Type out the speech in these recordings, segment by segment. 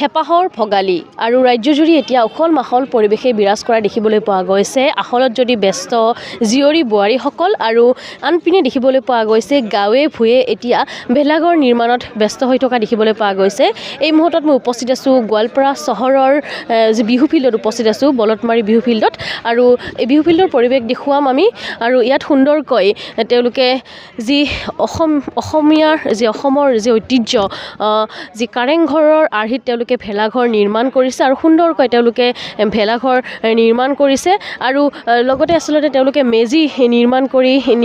হেপাহৰ ভগালী আৰু ৰাজ্যজুৰি এতিয়া উখল মাখল পৰিৱেশে বিৰাজ কৰা দেখিবলৈ পোৱা গৈছে। আখলত যদি ব্যস্ত জীয়ৰী বোৱাৰীসকল আৰু আনপিনে দেখিবলৈ পোৱা গৈছে গাঁৱে ভূঞে এতিয়া ভেলাঘৰ নিৰ্মাণত ব্যস্ত হৈ থকা দেখিবলৈ পোৱা গৈছে। এই মুহূৰ্তত মই উপস্থিত আছোঁ গোৱালপাৰা চহৰৰ যি বিহু ফিল্ডত উপস্থিত আছোঁ, বলতমাৰী বিহু ফিল্ডত। আৰু এই বিহু ফিল্ডৰ পৰিৱেশ দেখুৱাম আমি। আৰু ইয়াত সুন্দৰকৈ তেওঁলোকে যি অসমৰ যি ঐতিহ্য, যি কাৰেংঘৰৰ আৰ্হিত তেওঁলোকে ভেলাঘৰ নিৰ্মাণ কৰিছে আৰু সুন্দৰকৈ তেওঁলোকে ভেলাঘৰ নিৰ্মাণ কৰিছে। আৰু লগতে আচলতে তেওঁলোকে মেজি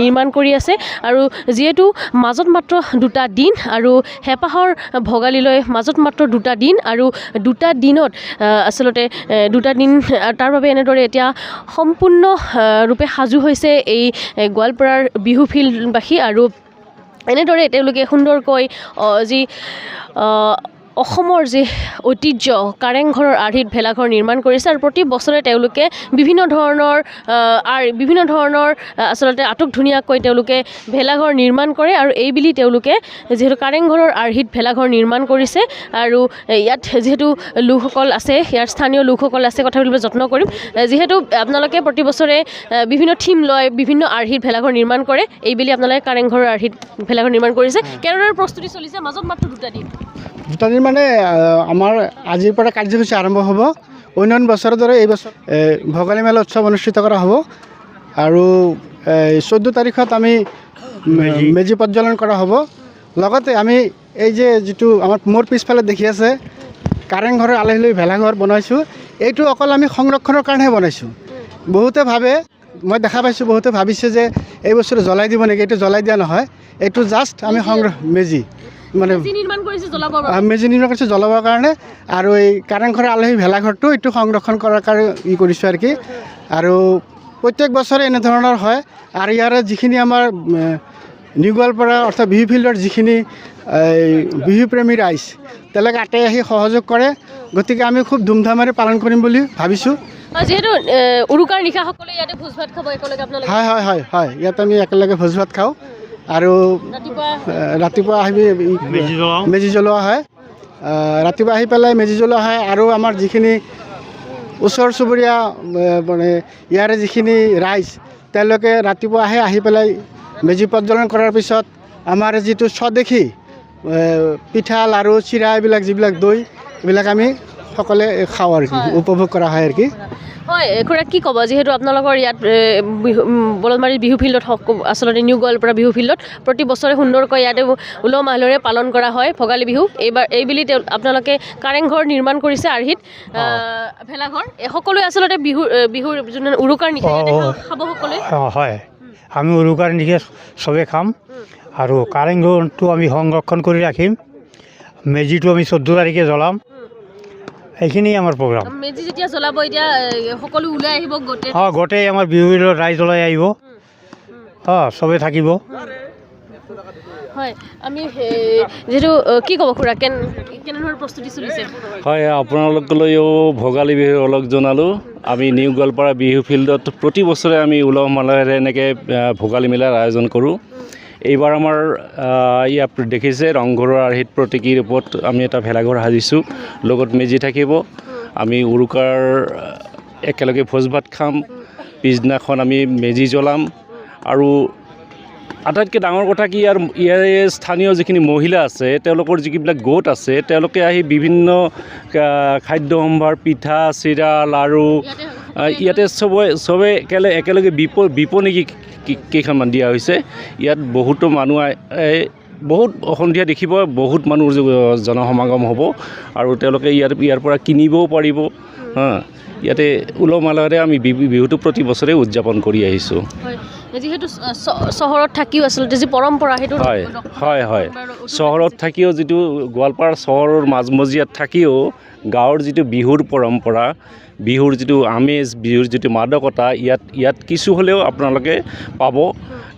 নিৰ্মাণ কৰি আছে। আৰু যিহেতু মাজত মাত্ৰ 2টা দিন আৰু হেপাহৰ ভগালীলৈ মাজত মাত্ৰ 2টা দিন আৰু 2টা দিনত আচলতে 2টা দিন, তাৰ বাবে এনেদৰে এতিয়া সম্পূৰ্ণ ৰূপে সাজু হৈছে এই গোৱালপাৰাৰ বিহু ফিল্ডবাসী। আৰু এনেদৰে তেওঁলোকে সুন্দৰকৈ যি অসমৰ যি ঐতিহ্য কাৰেংঘৰৰ আৰ্হিত ভেলাঘৰ নিৰ্মাণ কৰিছে। আৰু প্ৰতি বছৰে তেওঁলোকে বিভিন্ন ধৰণৰ আচলতে আটক ধুনীয়াকৈ তেওঁলোকে ভেলাঘৰ নিৰ্মাণ কৰে। আৰু এইবুলি তেওঁলোকে যিহেতু কাৰেংঘৰৰ আৰ্হিত ভেলাঘৰ নিৰ্মাণ কৰিছে আৰু ইয়াত যিহেতু লোকসকল আছে, ইয়াৰ স্থানীয় লোকসকল আছে, কথা পাতিবলৈ যত্ন কৰিম। যিহেতু আপোনালোকে প্ৰতি বছৰে বিভিন্ন থিম লয়, বিভিন্ন আৰ্হিত ভেলাঘৰ নিৰ্মাণ কৰে, এইবুলি আপোনালোকে কাৰেংঘৰৰ আৰ্হিত ভেলাঘৰ নিৰ্মাণ কৰিছে। কেনেদৰে প্ৰস্তুতি চলিছে? মাজত মাত্ৰ 2টা দিন। 2টা দিন মানে আমাৰ আজিৰ পৰা কাৰ্যসূচী আৰম্ভ হ'ব। অন্যান্য বছৰৰ দৰে এই বছৰ ভোগালী মেলা উৎসৱ অনুষ্ঠিত কৰা হ'ব। আৰু 14 তাৰিখত আমি মেজি প্ৰজ্বলন কৰা হ'ব। লগতে আমি এই যে যিটো আমাৰ মোৰ পিছফালে দেখি আছে কাৰেংঘৰৰ আলহীলৈ ভেলাঘৰ বনাইছোঁ, এইটো অকল আমি সংৰক্ষণৰ কাৰণেহে বনাইছোঁ। বহুতে ভাবে, মই দেখা পাইছোঁ, বহুতে ভাবিছে যে এই বছৰ জ্বলাই দিব নেকি। এইটো জ্বলাই দিয়া নহয়, এইটো জাষ্ট আমি মেজি নিৰ্মাণ কৰিছে জ্বলাবৰ কাৰণে। আৰু এই কাৰেংঘৰৰ আলহী ভেলাঘৰটো এইটো সংৰক্ষণ কৰাৰ কাৰণে কৰিছোঁ আৰু কি। আৰু প্ৰত্যেক বছৰে এনেধৰণৰ হয়। আৰু ইয়াৰে যিখিনি আমাৰ নিউ গোৱালপাৰা অৰ্থাৎ বিহু ফিল্ডৰ যিখিনি বিহুপ্ৰেমী ৰাইজ, তেওঁলোকে আঁতৰি আহি সহযোগ কৰে। গতিকে আমি খুব ধুমধামেৰে পালন কৰিম বুলি ভাবিছোঁ। যিহেতু উৰুকাৰ নিশা সকলোৱে ইয়াতে ভোজ ভাত খাব একেলগে আপোনালোকে? হয়, ইয়াত আমি একেলগে ভোজ ভাত খাওঁ। আৰু ৰাতিপুৱা আহি মেজি জ্বলোৱা হয়। ৰাতিপুৱা আহি পেলাই মেজি জ্বলোৱা হয়। আৰু আমাৰ যিখিনি ওচৰ চুবুৰীয়া মানে ইয়াৰে যিখিনি ৰাইজ, তেওঁলোকে ৰাতিপুৱা আহি পেলাই মেজি প্ৰজ্বলন কৰাৰ পিছত আমাৰ যিটো স্বদেশী পিঠা, লাড়ু, চিৰা, এইবিলাক যিবিলাক দৈ, এইবিলাক আমি সকলোৱে খাওঁ আৰু কি, উপভোগ কৰা হয় আৰু কি। হয় খুৰা, কি ক'ব? যিহেতু আপোনালোকৰ ইয়াত বলতমাৰী বিহু ফিল্ডত আচলতে নিউ গোৱালপাৰা বিহু ফিল্ডত প্ৰতি বছৰে সুন্দৰকৈ ইয়াতে উলহ মালহেৰে পালন কৰা হয় ভোগালী বিহু। এইবুলি আপোনালোকে কাৰেংঘৰ নিৰ্মাণ কৰিছে আৰ্হিত ভেলাঘৰ। সকলোৱে আচলতে বিহুৰ যোন উৰুকাৰ নিশা খাব সকলোৱে? হয়, আমি উৰুকাৰ নিশা চবেই খাম। আৰু কাৰেংঘৰটো আমি সংৰক্ষণ কৰি ৰাখিম। মেজিটো আমি 14 তাৰিখে জ্বলাম। এইখিনিয়ে আমাৰ প্ৰগ্ৰাম। মেজি যেতিয়া জ্বলাব, এতিয়া সকলো ওলাই আহিব গোটেই আমাৰ বিহু ফিল্ডৰ ৰাইজ ওলাই আহিব। চবেই থাকিব। হয়, আমি যিহেতু কি ক'ব খুৰা, কেনেধৰণৰ প্ৰস্তুতি চলিছে? হয়, আপোনালোকলৈও ভোগালী বিহুৰ অলপ জনালোঁ। আমি নিউ গোৱালপাৰা বিহু ফিল্ডত প্ৰতি বছৰে আমি উলহ মালহেৰে এনেকৈ ভোগালী মেলাৰ আয়োজন কৰোঁ। এইবাৰ আমাৰ ইয়াত দেখিছে ৰংঘৰৰ আৰ্হিত প্ৰতীকী ৰূপত আমি এটা ভেলাঘৰ সাজিছোঁ। লগত মেজি থাকিব। আমি উৰুকাৰ একেলগে ভোজ ভাত খাম। পিছদিনাখন আমি মেজি জ্বলাম। আৰু আটাইতকৈ ডাঙৰ কথা কি, ইয়াৰে স্থানীয় যিখিনি মহিলা আছে, তেওঁলোকৰ যিবিলাক গোট আছে, তেওঁলোকে আহি বিভিন্ন খাদ্য সম্ভাৰ, পিঠা, চিৰা, লাড়ু ইয়াতে চবে একেলগে বিপণী কেইখনমান দিয়া হৈছে। ইয়াত বহুতো মানুহ বহুত সন্ধিয়া দেখিব, বহুত মানুহ জনসমাগম হ'ব। আৰু তেওঁলোকে ইয়াৰ পৰা কিনিবও পাৰিব। ইয়াতে উলহ মালহেৰে আমি বিহুটো প্ৰতি বছৰে উদযাপন কৰি আহিছোঁ। যিহেতু চহৰত থাকিও আচলতে যি পৰম্পৰা সেইটো হয়, চহৰত থাকিও যিটো গোৱালপাৰা চহৰৰ মাজমজিয়াত থাকিও গাঁৱৰ যিটো বিহুৰ পৰম্পৰা, বিহুৰ যিটো আমেজ, বিহুৰ যিটো মাদকতা ইয়াত কিছু হ'লেও আপোনালোকে পাব।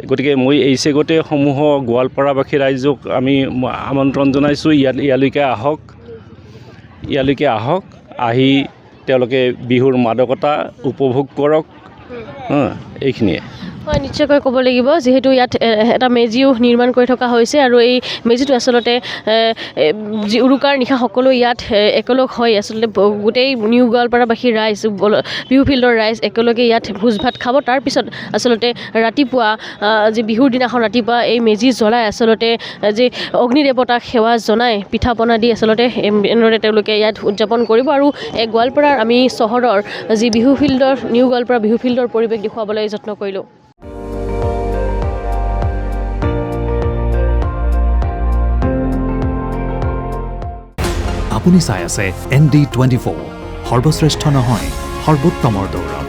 গতিকে মই এই চেগতে সমূহ গোৱালপাৰাবাসী ৰাইজক আমি আমন্ত্ৰণ জনাইছোঁ, ইয়ালৈকে আহক, আহি তেওঁলোকে বিহুৰ মাদকতা উপভোগ কৰক। এইখিনিয়ে। হয় নিশ্চয়কৈ ক'ব লাগিব যিহেতু ইয়াত এটা মেজিও নিৰ্মাণ কৰি থকা হৈছে আৰু এই মেজিটো আচলতে যি উৰুকাৰ নিশা সকলো ইয়াত একেলগ হৈ আচলতে গোটেই নিউ গোৱালপাৰাবাসী ৰাইজ বিহু ফিল্ডৰ ৰাইজ একেলগে ইয়াত ভোজ ভাত খাব। তাৰপিছত আচলতে ৰাতিপুৱা যি বিহুৰ দিনাখন ৰাতিপুৱা এই মেজি জ্বলাই আচলতে যি অগ্নি দেৱতাক সেৱা জনাই পিঠা পনা দি আচলতে এনেদৰে তেওঁলোকে ইয়াত উদযাপন কৰিব। আৰু এই গোৱালপাৰাৰ আমি চহৰৰ যি বিহু ফিল্ডৰ নিউ গোৱালপাৰা বিহু ফিল্ডৰ পৰিৱেশ দেখুৱাবলৈ যত্ন কৰিলোঁ। আপুনি চাই আছে ND24 সৰ্বশ্ৰেষ্ঠ নহয় সৰ্বোত্তমৰ দৌৰত।